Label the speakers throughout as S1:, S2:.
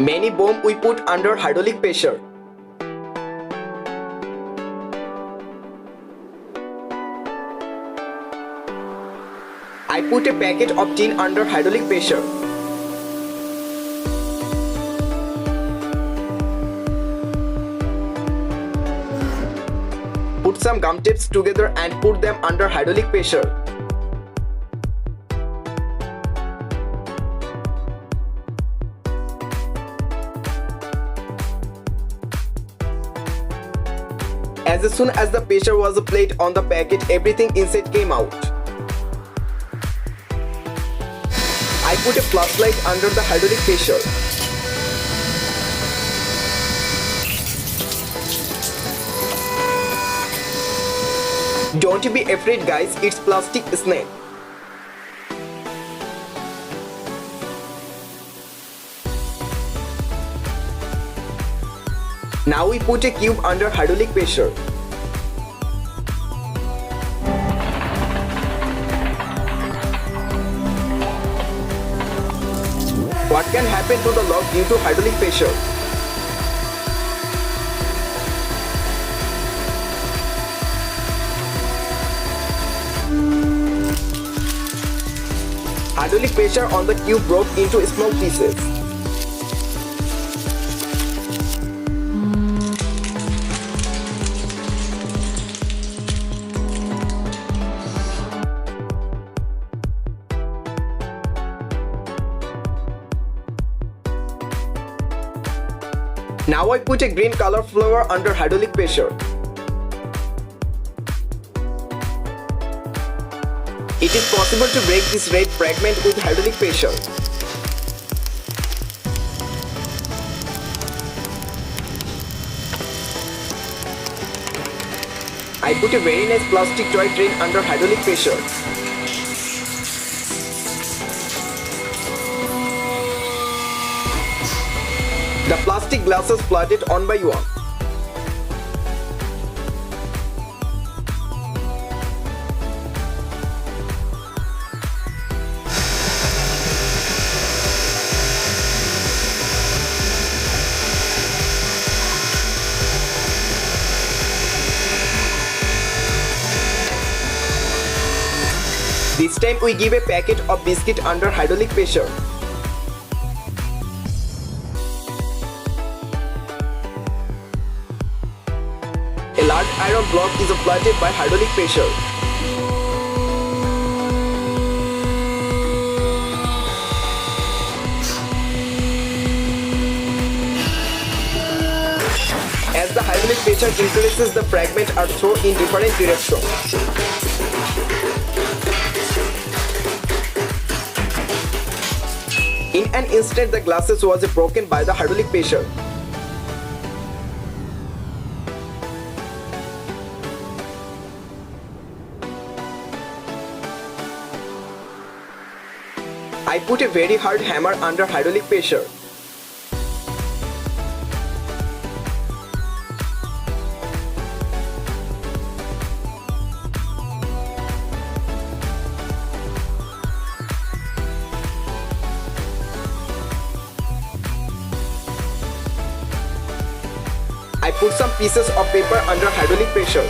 S1: Many bomb we put under hydraulic pressure. I put a packet of tin under hydraulic pressure. Put some gum tapes together and put them under hydraulic pressure. As soon as the pressure was applied on the packet, everything inside came out. I put a flashlight under the hydraulic pressure. Don't be afraid guys, it's plastic snake. Now we put a cube under hydraulic pressure. What can happen to the lock due to hydraulic pressure? Hydraulic pressure on the cube broke into small pieces. Now I put a green color flower under hydraulic pressure. It is possible to break this red fragment with hydraulic pressure. I put a very nice plastic toy train under hydraulic pressure. The plastic glasses flooded one by one. This time we give a packet of biscuit under hydraulic pressure. A large iron block is applied by hydraulic pressure. As the hydraulic pressure increases, the fragments are thrown in different directions. In an instant, the glasses was broken by the hydraulic pressure. I put a very hard hammer under hydraulic pressure. I put some pieces of paper under hydraulic pressure.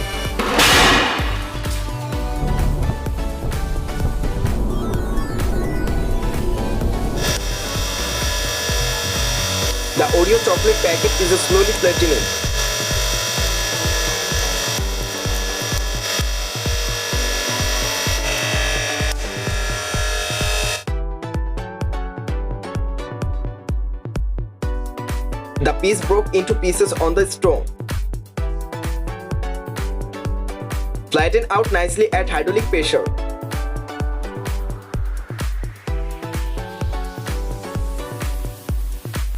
S1: The Oreo chocolate packet is slowly flattening. The piece broke into pieces on the stone. Flatten out nicely at hydraulic pressure.